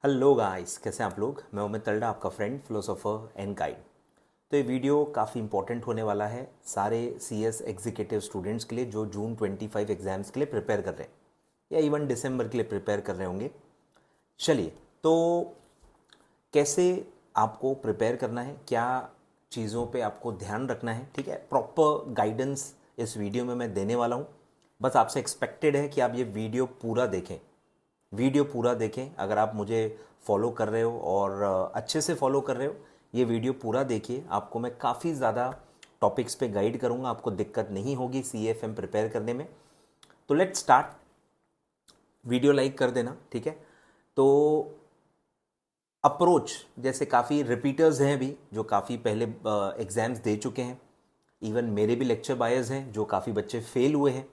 Hello guys, कैसे हैं आप लोग। मैं उमित तलड़ा, आपका फ्रेंड, फिलोसोफर एंड गाइड। तो ये वीडियो काफ़ी इंपॉर्टेंट होने वाला है सारे सीएस एग्जीक्यूटिव स्टूडेंट्स के लिए जो जून 25 एग्ज़ाम्स के लिए प्रिपेयर कर रहे हैं या इवन दिसंबर के लिए प्रिपेयर कर रहे होंगे। चलिए, तो कैसे आपको प्रिपेयर करना है, क्या चीज़ों पे आपको ध्यान रखना है, ठीक है। प्रॉपर गाइडेंस इस वीडियो में मैं देने वाला हूँ। बस आपसे एक्सपेक्टेड है कि आप ये वीडियो पूरा देखें। अगर आप मुझे फॉलो कर रहे हो और अच्छे से फॉलो कर रहे हो, ये वीडियो पूरा देखिए। आपको मैं काफ़ी ज़्यादा टॉपिक्स पे गाइड करूँगा, आपको दिक्कत नहीं होगी CFM प्रिपेयर करने में। तो लेट्स स्टार्ट। वीडियो लाइक कर देना, ठीक है। तो अप्रोच, जैसे काफ़ी रिपीटर्स हैं अभी जो काफ़ी पहले एग्ज़ाम्स दे चुके हैं, इवन मेरे भी लेक्चर बायर्स हैं जो काफ़ी बच्चे फेल हुए हैं,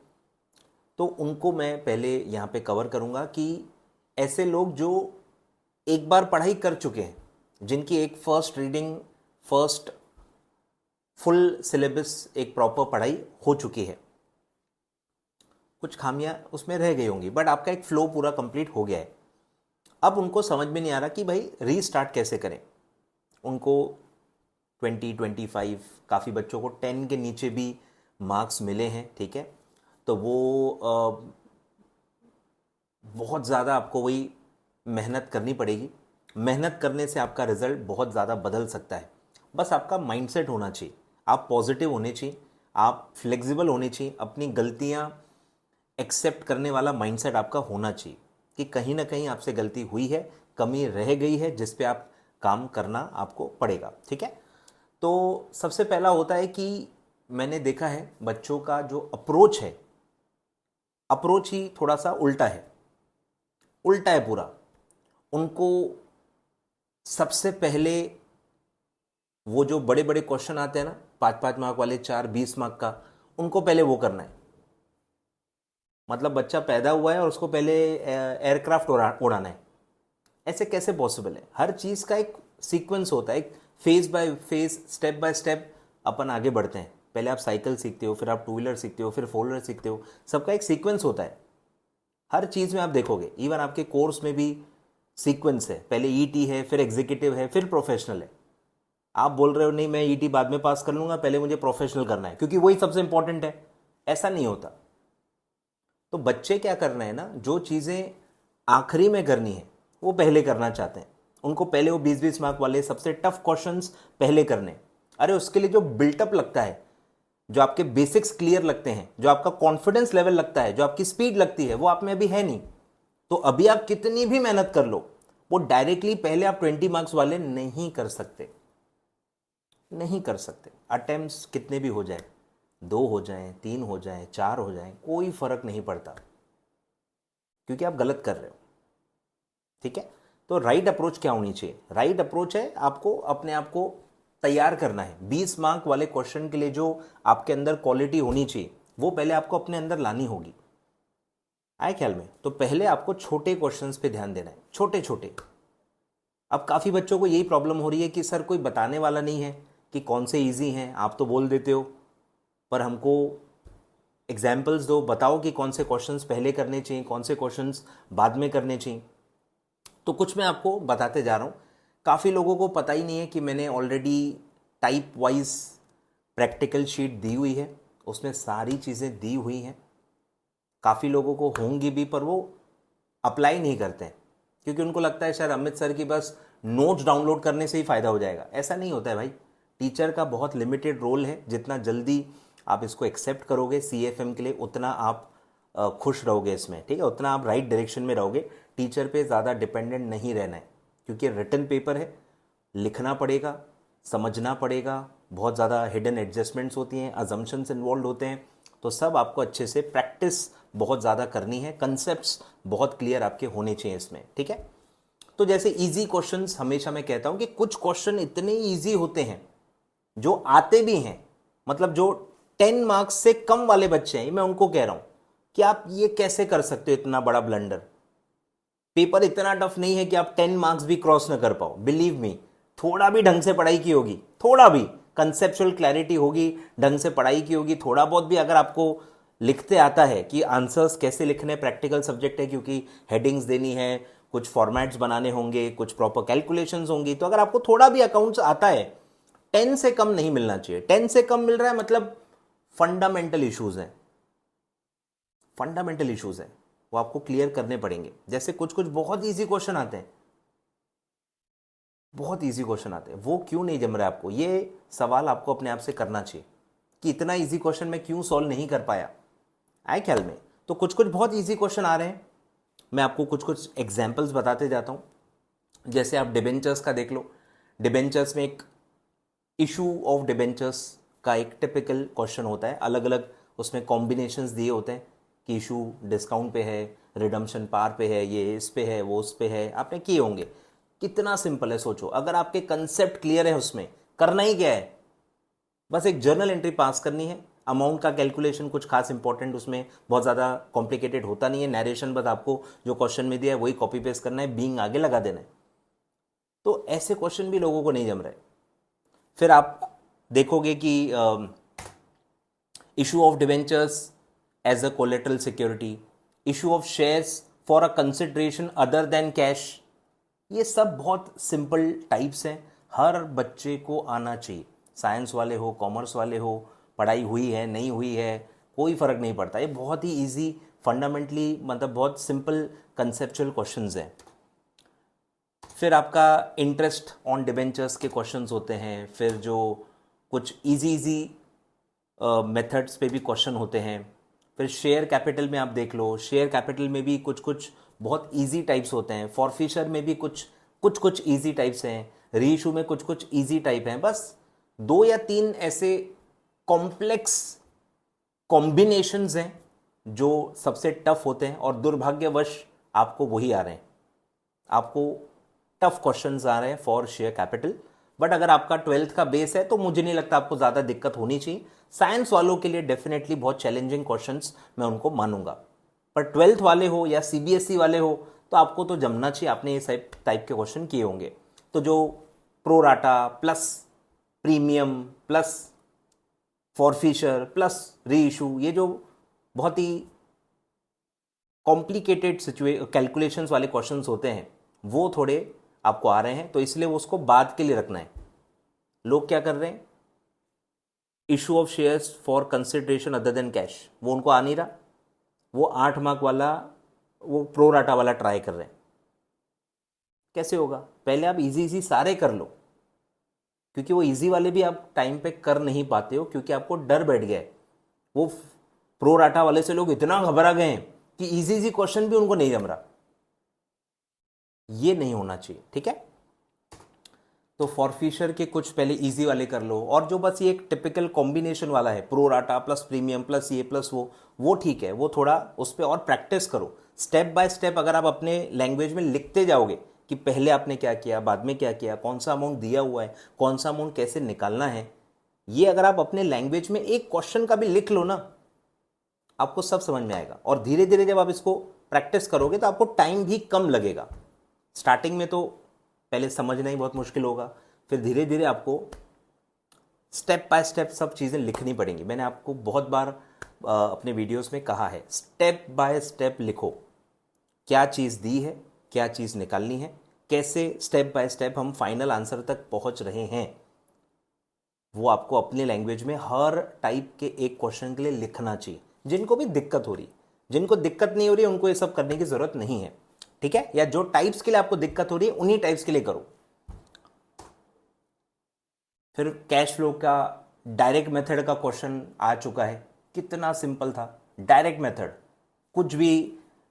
तो उनको मैं पहले यहाँ पे कवर करूँगा कि ऐसे लोग जो एक बार पढ़ाई कर चुके हैं, जिनकी एक first reading, first full syllabus, एक प्रॉपर पढ़ाई हो चुकी है, कुछ खामियां उसमें रह गई होंगी बट आपका एक फ्लो पूरा कंप्लीट हो गया है। अब उनको समझ में नहीं आ रहा कि भाई रीस्टार्ट कैसे करें। उनको 20-25, काफ़ी बच्चों को 10 के नीचे भी मार्क्स मिले हैं, ठीक है। तो वो बहुत ज़्यादा आपको वही मेहनत करनी पड़ेगी। मेहनत करने से आपका रिजल्ट बहुत ज़्यादा बदल सकता है। बस आपका माइंडसेट होना चाहिए, आप पॉजिटिव होने चाहिए, आप फ्लेक्सिबल होने चाहिए, अपनी गलतियां एक्सेप्ट करने वाला माइंडसेट आपका होना चाहिए कि कहीं ना कहीं आपसे गलती हुई है, कमी रह गई है, जिस पे आप काम करना आपको पड़ेगा, ठीक है। तो सबसे पहला होता है कि मैंने देखा है बच्चों का जो अप्रोच है, अप्रोच ही थोड़ा सा उल्टा है पूरा। उनको सबसे पहले वो जो बड़े बड़े क्वेश्चन आते हैं ना, 5-5 मार्क वाले, 4-20 मार्क का, उनको पहले वो करना है। मतलब बच्चा पैदा हुआ है और उसको पहले एयरक्राफ्ट उड़ाना है। ऐसे कैसे पॉसिबल है। हर चीज़ का एक सीक्वेंस होता है, एक phase by phase, step by step अपन आगे बढ़ते हैं। पहले आप साइकिल सीखते हो, फिर आप 2 व्हीलर सीखते हो, फिर 4 व्हीलर सीखते हो। सबका एक सीक्वेंस होता है। हर चीज़ में आप देखोगे, इवन आपके कोर्स में भी सीक्वेंस है। पहले ET है, फिर एग्जीक्यूटिव है, फिर प्रोफेशनल है। आप बोल रहे हो नहीं मैं ET बाद में पास कर लूंगा, पहले मुझे प्रोफेशनल करना है क्योंकि वही सबसे इंपॉर्टेंट है। ऐसा नहीं होता। तो बच्चे क्या करना है ना, जो चीज़ें आखिरी में करनी है वो पहले करना चाहते हैं। उनको पहले वो 20-20 मार्क वाले सबसे टफ क्वेश्चंस पहले करने। अरे उसके लिए जो बिल्टअप लगता है, जो आपके बेसिक्स क्लियर लगते हैं, जो आपका कॉन्फिडेंस लेवल लगता है, जो आपकी स्पीड लगती है, वो आप में अभी है नहीं। तो अभी आप कितनी भी मेहनत कर लो, वो डायरेक्टली पहले आप 20 मार्क्स वाले नहीं कर सकते। अटेम्प्ट्स कितने भी हो जाए, 2 हो जाएं, 3 हो जाएं, 4 हो जाएं, कोई फर्क नहीं पड़ता क्योंकि आप गलत कर रहे हो, ठीक है। तो राइट अप्रोच क्या होनी चाहिए। राइट अप्रोच है आपको अपने आप को तैयार करना है। 20 मार्क वाले क्वेश्चन के लिए जो आपके अंदर क्वालिटी होनी चाहिए, वो पहले आपको अपने अंदर लानी होगी। आए ख्याल में। तो पहले आपको छोटे क्वेश्चंस पे ध्यान देना है, छोटे छोटे। अब काफ़ी बच्चों को यही प्रॉब्लम हो रही है कि सर कोई बताने वाला नहीं है कि कौन से इजी हैं। आप तो बोल देते हो, पर हमको एग्जाम्पल्स दो, बताओ कि कौन से क्वेश्चंस पहले करने चाहिए, कौन से क्वेश्चंस बाद में करने चाहिए। तो कुछ मैं आपको बताते जा रहा हूँ। काफ़ी लोगों को पता ही नहीं है कि मैंने already type wise practical sheet दी हुई है, उसमें सारी चीज़ें दी हुई हैं। काफ़ी लोगों को होंगी भी, पर वो अप्लाई नहीं करते हैं क्योंकि उनको लगता है शायद अमित सर की बस नोट्स डाउनलोड करने से ही फ़ायदा हो जाएगा। ऐसा नहीं होता है भाई। टीचर का बहुत लिमिटेड रोल है। जितना जल्दी आप इसको एक्सेप्ट करोगे CFM के लिए, उतना आप खुश रहोगे इसमें, ठीक है। उतना आप राइट डायरेक्शन में रहोगे। टीचर पे ज़्यादा डिपेंडेंट नहीं रहना है क्योंकि रिटन पेपर है, लिखना पड़ेगा, समझना पड़ेगा, बहुत ज़्यादा हिडन एडजस्टमेंट्स होती हैं, अजम्पशंस इन्वॉल्व होते हैं। तो सब आपको अच्छे से प्रैक्टिस बहुत ज़्यादा करनी है। कंसेप्ट्स बहुत क्लियर आपके होने चाहिए इसमें, ठीक है। तो जैसे इजी क्वेश्चंस, हमेशा मैं कहता हूं कि कुछ क्वेश्चन इतने इजी होते हैं जो आते भी हैं। मतलब जो 10 मार्क्स से कम वाले बच्चे हैं, मैं उनको कह रहा हूं कि आप ये कैसे कर सकते हो इतना बड़ा ब्लंडर। पेपर इतना टफ नहीं है कि आप 10 मार्क्स भी क्रॉस ना कर पाओ। बिलीव मी, थोड़ा भी ढंग से पढ़ाई की होगी, थोड़ा भी कंसेप्चुअल क्लैरिटी होगी, ढंग से पढ़ाई की होगी, थोड़ा बहुत भी अगर आपको लिखते आता है कि आंसर्स कैसे लिखने, प्रैक्टिकल सब्जेक्ट है क्योंकि हेडिंग्स देनी है, कुछ फॉर्मेट्स बनाने होंगे, कुछ प्रॉपर कैलकुलेशंस होंगी। तो अगर आपको थोड़ा भी अकाउंट्स आता है, 10 से कम नहीं मिलना चाहिए। 10 से कम मिल रहा है मतलब फंडामेंटल इश्यूज हैं, फंडामेंटल इश्यूज हैं, वो आपको क्लियर करने पड़ेंगे। जैसे कुछ कुछ बहुत ईजी क्वेश्चन आते हैं, बहुत ईजी क्वेश्चन आते हैं, वो क्यों नहीं जम रहा है आपको, ये सवाल आपको अपने आप से करना चाहिए कि इतना ईजी क्वेश्चन मैं क्यों सॉल्व नहीं कर पाया। आए ख्याल में? तो कुछ कुछ बहुत ईजी क्वेश्चन आ रहे हैं, मैं आपको कुछ कुछ एग्जाम्पल्स बताते जाता हूँ। जैसे आप डिबेंचर्स का देख लो, डिबेंचर्स में एक इशू ऑफ डिबेंचर्स का एक टिपिकल क्वेश्चन होता है, अलग अलग उसमें कॉम्बिनेशंस दिए होते हैं कि इशू डिस्काउंट पे है, रिडम्पशन पार पे है, ये इस पे है, वो उस पे है, आपने किए होंगे। कितना सिंपल है सोचो, अगर आपके कंसेप्ट क्लियर है, उसमें करना ही क्या है, बस एक जर्नल एंट्री पास करनी है। अमाउंट का कैलकुलेशन कुछ खास इंपॉर्टेंट उसमें बहुत ज़्यादा कॉम्प्लिकेटेड होता नहीं है, नरेशन बस आपको जो क्वेश्चन में दिया है वही कॉपी पेस्ट करना है, बीइंग आगे लगा देना है। तो ऐसे क्वेश्चन भी लोगों को नहीं जम रहे। फिर आप देखोगे कि issue of debentures as a collateral security, issue of shares for a consideration other than cash, ये सब बहुत सिंपल टाइप्स हैं, हर बच्चे को आना चाहिए। साइंस वाले हो, कॉमर्स वाले हो, पढ़ाई हुई है नहीं हुई है, कोई फ़र्क नहीं पड़ता। ये बहुत ही इजी, फंडामेंटली मतलब बहुत सिंपल कंसेप्चुअल क्वेश्चंस हैं। फिर आपका इंटरेस्ट ऑन डिबेंचर्स के क्वेश्चंस होते हैं, फिर जो कुछ इजी मेथड्स पे भी क्वेश्चन होते हैं। फिर शेयर कैपिटल में आप देख लो, शेयर कैपिटल में भी कुछ कुछ बहुत इजी टाइप्स होते हैं, फॉरफिशर में भी कुछ कुछ इजी टाइप्स हैं, रीइशू में कुछ कुछ इजी टाइप हैं। बस 2 या 3 ऐसे कॉम्प्लेक्स कॉम्बिनेशंस हैं जो सबसे टफ होते हैं, और दुर्भाग्यवश आपको वही आ रहे हैं, आपको टफ क्वेश्चंस आ रहे हैं फॉर शेयर कैपिटल। बट अगर आपका 12th का बेस है तो मुझे नहीं लगता आपको ज़्यादा दिक्कत होनी चाहिए। साइंस वालों के लिए डेफिनेटली बहुत चैलेंजिंग क्वेश्चंस मैं उनको मानूंगा, पर 12th वाले हो या सीबीएसई वाले हो तो आपको तो जमना चाहिए, आपने ये टाइप के क्वेश्चन किए होंगे। तो जो pro rata plus premium plus forfeiture plus reissue, ये जो बहुत ही कॉम्प्लिकेटेड कैलकुलेशंस वाले क्वेश्चंस होते हैं वो थोड़े आपको आ रहे हैं, तो इसलिए वो उसको बाद के लिए रखना है। लोग क्या कर रहे हैं, issue of shares for consideration other than cash, वो उनको आ नहीं रहा, वो 8 मार्क वाला, वो प्रोराटा वाला ट्राई कर रहे हैं। कैसे होगा? पहले आप इजी सारे कर लो, क्योंकि वो इजी वाले भी आप टाइम पे कर नहीं पाते हो, क्योंकि आपको डर बैठ गया है। वो प्रोराटा वाले से लोग इतना घबरा गए हैं कि इजी क्वेश्चन भी उनको नहीं जम रहा। ये नहीं होना चाहिए, ठीक है? तो फॉरफिशर के कुछ पहले इजी वाले कर लो, और जो बस ये एक टिपिकल कॉम्बिनेशन वाला है, प्रोराटा प्लस प्रीमियम प्लस ये प्लस वो ठीक है, वो थोड़ा उस पर और प्रैक्टिस करो। स्टेप बाय स्टेप अगर आप अपने लैंग्वेज में लिखते जाओगे कि पहले आपने क्या किया, बाद में क्या किया, कौन सा अमाउंट दिया हुआ है, कौन सा अमाउंट कैसे निकालना है, ये अगर आप अपने लैंग्वेज में एक क्वेश्चन का भी लिख लो ना, आपको सब समझ में आएगा। और धीरे धीरे जब आप इसको प्रैक्टिस करोगे तो आपको टाइम भी कम लगेगा। स्टार्टिंग में तो पहले समझना ही बहुत मुश्किल होगा, फिर धीरे धीरे आपको स्टेप बाय स्टेप सब चीज़ें लिखनी पड़ेंगी। मैंने आपको बहुत बार अपने वीडियोस में कहा है, स्टेप बाय स्टेप लिखो, क्या चीज़ दी है, क्या चीज़ निकालनी है, कैसे स्टेप बाय स्टेप हम फाइनल आंसर तक पहुंच रहे हैं, वो आपको अपने लैंग्वेज में हर टाइप के एक क्वेश्चन के लिए लिखना चाहिए। जिनको भी दिक्कत हो रही, जिनको दिक्कत नहीं हो रही उनको ये सब करने की ज़रूरत नहीं है, ठीक है? या जो टाइप्स के लिए आपको दिक्कत हो रही है उन्हीं टाइप्स के लिए करो। फिर कैश फ्लो का डायरेक्ट मेथड का क्वेश्चन आ चुका है, कितना सिंपल था। डायरेक्ट मेथड, कुछ भी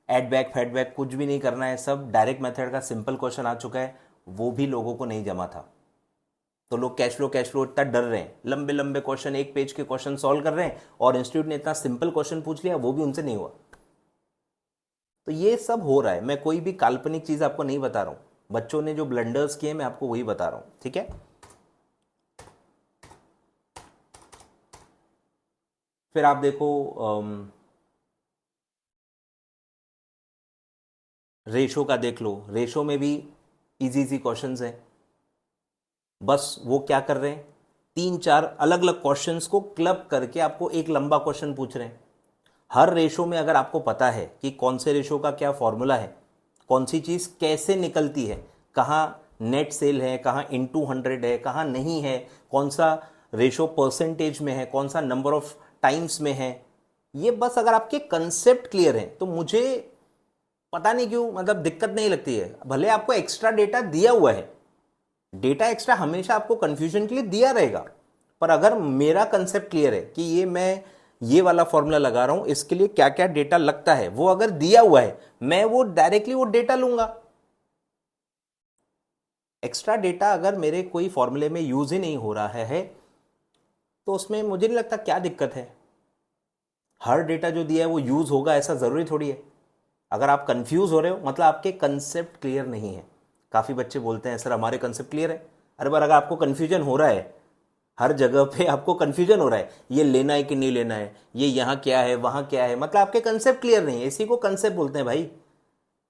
एड बैक फेड बैक कुछ भी नहीं करना है, सब डायरेक्ट मेथड का सिंपल क्वेश्चन आ चुका है, वो भी लोगों को नहीं जमा था। तो लोग कैश फ्लो इतना डर रहे हैं, लंबे लंबे क्वेश्चन, एक पेज के क्वेश्चन सॉल्व कर रहे हैं, और इंस्टीट्यूट ने इतना सिंपल क्वेश्चन पूछ लिया, वो भी उनसे नहीं हुआ। तो ये सब हो रहा है, मैं कोई भी काल्पनिक चीज़ आपको नहीं बता रहा हूँ, बच्चों ने जो ब्लंडर्स किए मैं आपको वही बता रहा हूँ, ठीक है? फिर आप देखो रेशो का देख लो, रेशो में भी इजी क्वेश्चंस हैं। बस वो क्या कर रहे हैं, 3-4 अलग अलग क्वेश्चंस को क्लब करके आपको एक लंबा क्वेश्चन पूछ रहे हैं। हर रेशो में अगर आपको पता है कि कौन से रेशो का क्या फॉर्मूला है, कौन सी चीज़ कैसे निकलती है, कहाँ नेट सेल है, कहाँ इनटू 100 है, कहाँ नहीं है, कौन सा रेशो परसेंटेज में है, कौन सा नंबर ऑफ टाइम्स में है। ये बस अगर आपके कंसेप्ट क्लियर हैं तो मुझे पता नहीं क्यों मतलब दिक्कत नहीं लगती है। भले आपको एक्स्ट्रा डेटा दिया हुआ है, डेटा एक्स्ट्रा हमेशा आपको कंफ्यूजन के लिए दिया रहेगा, पर अगर मेरा कंसेप्ट क्लियर है कि ये मैं ये वाला फॉर्मूला लगा रहा हूं, इसके लिए क्या क्या डेटा लगता है, वो अगर दिया हुआ है, मैं वो डायरेक्टली वो डेटा लूंगा। एक्स्ट्रा डेटा अगर मेरे कोई फॉर्मूले में यूज ही नहीं हो रहा है तो उसमें मुझे नहीं लगता क्या दिक्कत है। हर डेटा जो दिया है वो यूज होगा ऐसा जरूरी थोड़ी है। अगर आप कंफ्यूज हो रहे हो मतलब आपके कंसेप्ट क्लियर नहीं है। काफ़ी बच्चे बोलते हैं सर हमारे कंसेप्ट क्लियर है। अरे बार अगर आपको कन्फ्यूजन हो रहा है, हर जगह पे आपको कन्फ्यूजन हो रहा है, ये लेना है कि नहीं लेना है, ये यहाँ क्या है वहाँ क्या है, मतलब आपके कंसेप्ट क्लियर नहीं है। इसी को कंसेप्ट बोलते हैं भाई।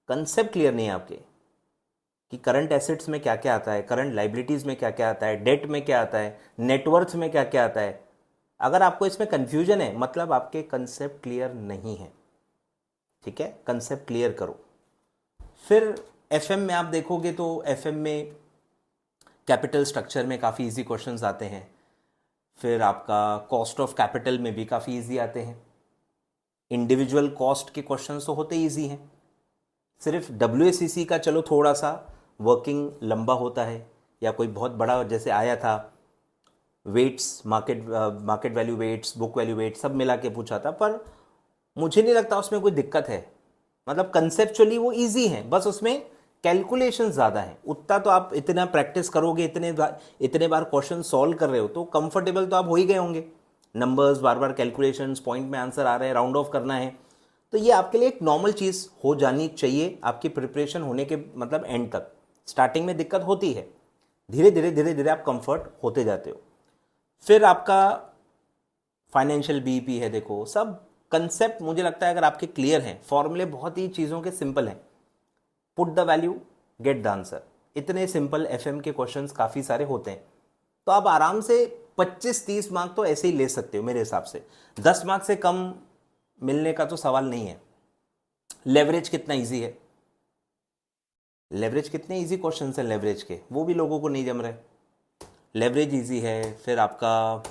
कंसेप्ट क्लियर नहीं है आपके कि करंट एसेट्स में क्या क्या आता है, करंट लाइबिलिटीज़ में क्या क्या आता है, डेट में क्या आता है, नेटवर्थ में क्या क्या आता है। अगर आपको इसमें कन्फ्यूजन है मतलब आपके कंसेप्ट क्लियर नहीं है। ठीक है, कंसेप्ट क्लियर करो। फिर एफएम में आप देखोगे तो एफएम में कैपिटल स्ट्रक्चर में काफ़ी इजी क्वेश्चंस आते हैं। फिर आपका कॉस्ट ऑफ कैपिटल में भी काफ़ी इजी आते हैं। इंडिविजुअल कॉस्ट के क्वेश्चंस तो होते इजी हैं। सिर्फ WACC का चलो थोड़ा सा वर्किंग लंबा होता है, या कोई बहुत बड़ा जैसे आया था weights, market value weights, book value weights सब मिला के पूछा था, पर मुझे नहीं लगता उसमें कोई दिक्कत है। मतलब कंसेप्चुअली वो इजी है, बस उसमें कैलकुलेशन ज़्यादा है। उतना तो आप इतना प्रैक्टिस करोगे, इतने बार क्वेश्चन सॉल्व कर रहे हो तो कंफर्टेबल तो आप हो ही गए होंगे। नंबर्स बार बार कैलकुलेशंस, पॉइंट में आंसर आ रहे हैं, राउंड ऑफ करना है, तो ये आपके लिए एक नॉर्मल चीज़ हो जानी चाहिए आपकी प्रिपरेशन होने के मतलब एंड तक। स्टार्टिंग में दिक्कत होती है, धीरे धीरे आप कंफर्ट होते जाते हो। फिर आपका फाइनेंशियल बीईपी है, देखो सब कंसेप्ट मुझे लगता है अगर आपके क्लियर हैं, फॉर्मूले बहुत ही चीज़ों के सिंपल हैं। Put the value get the answer, इतने सिंपल एफएम के क्वेश्चंस काफ़ी सारे होते हैं। तो आप आराम से 25-30 मार्क तो ऐसे ही ले सकते हो मेरे हिसाब से। 10 मार्क से कम मिलने का तो सवाल नहीं है। लेवरेज कितना इजी है, लेवरेज कितने इजी क्वेश्चंस हैं लेवरेज के, वो भी लोगों को नहीं जम रहे। लेवरेज इजी है। फिर आपका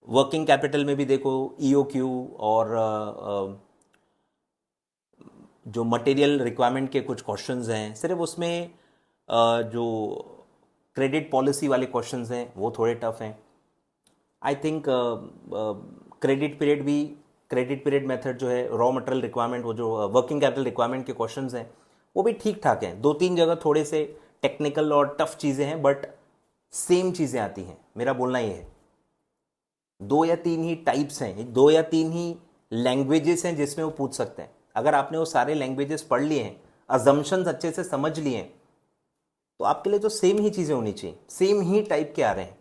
वर्किंग कैपिटल में भी देखो EOQ और जो मटेरियल रिक्वायरमेंट के कुछ क्वेश्चंस हैं, सिर्फ उसमें जो क्रेडिट पॉलिसी वाले क्वेश्चंस हैं वो थोड़े टफ हैं। I think credit period method जो है, रॉ मटेरियल रिक्वायरमेंट, वो जो वर्किंग कैपिटल रिक्वायरमेंट के क्वेश्चंस हैं वो भी ठीक ठाक हैं। 2-3 जगह थोड़े से टेक्निकल और टफ चीज़ें हैं, बट सेम चीज़ें आती हैं। मेरा बोलना ये है 2 या 3 ही टाइप्स हैं, 2 या 3 ही लैंग्वेजेस हैं जिसमें वो पूछ सकते हैं। अगर आपने वो सारे लैंग्वेजेस पढ़ लिए हैं, अजम्पशंस अच्छे से समझ लिए हैं, तो आपके लिए तो सेम ही चीज़ें होनी चाहिए, सेम ही टाइप के आ रहे हैं।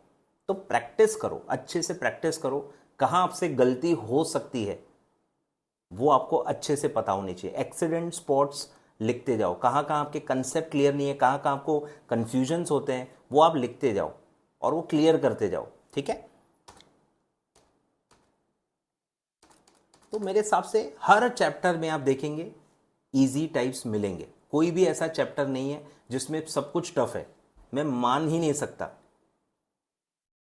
तो प्रैक्टिस करो, अच्छे से प्रैक्टिस करो। कहाँ आपसे गलती हो सकती है वो आपको अच्छे से पता होनी चाहिए। एक्सीडेंट स्पॉट्स लिखते जाओ, कहाँ कहाँ आपके कंसेप्ट क्लियर नहीं है, कहाँ कहाँ आपको कन्फ्यूजन्स होते हैं, वो आप लिखते जाओ और वो क्लियर करते जाओ। ठीक है, तो मेरे हिसाब से हर चैप्टर में आप देखेंगे इजी टाइप्स मिलेंगे। कोई भी ऐसा चैप्टर नहीं है जिसमें सब कुछ टफ है। मैं मान ही नहीं सकता,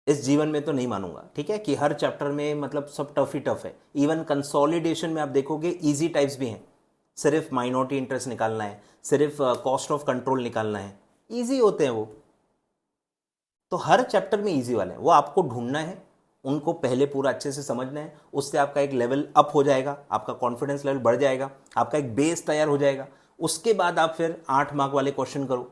इस जीवन में तो नहीं मानूंगा, ठीक है, कि हर चैप्टर में मतलब सब टफ ही टफ है। इवन कंसोलिडेशन में आप देखोगे इजी टाइप्स भी हैं। सिर्फ माइनॉरिटी इंटरेस्ट निकालना है, सिर्फ कॉस्ट ऑफ कंट्रोल निकालना है, इजी होते हैं वो। तो हर चैप्टर में इजी वाले हैं, वो आपको ढूंढना है, उनको पहले पूरा अच्छे से समझना है। उससे आपका एक लेवल अप हो जाएगा, आपका कॉन्फिडेंस लेवल बढ़ जाएगा, आपका एक बेस तैयार हो जाएगा। उसके बाद आप फिर 8 मार्क वाले क्वेश्चन करो।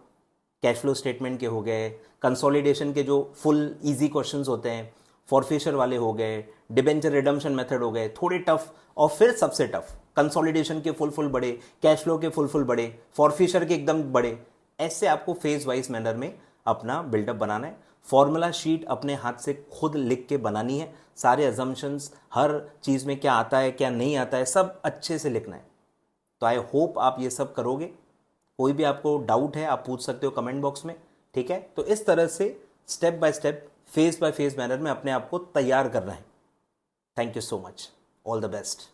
कैश फ्लो स्टेटमेंट के हो गए, कंसोलिडेशन के जो फुल इजी क्वेश्चंस होते हैं, फॉरफिशर वाले हो गए, डिबेंचर रिडम्पशन मेथड हो गए, थोड़े टफ, और फिर सबसे टफ कंसोलिडेशन के फुल बड़े, कैश फ्लो के फुल बड़े, फॉरफिशर के एकदम बड़े। ऐसे आपको फेज वाइज मैनर में अपना बिल्डअप बनाना है। फॉर्मूला शीट अपने हाथ से खुद लिख के बनानी है। सारे अजम्पशंस, हर चीज़ में क्या आता है क्या नहीं आता है, सब अच्छे से लिखना है। तो आई होप आप ये सब करोगे। कोई भी आपको डाउट है आप पूछ सकते हो कमेंट बॉक्स में, ठीक है। तो इस तरह से step by step, phase by phase manner में अपने आप को तैयार करना है। Thank you so much, all the best.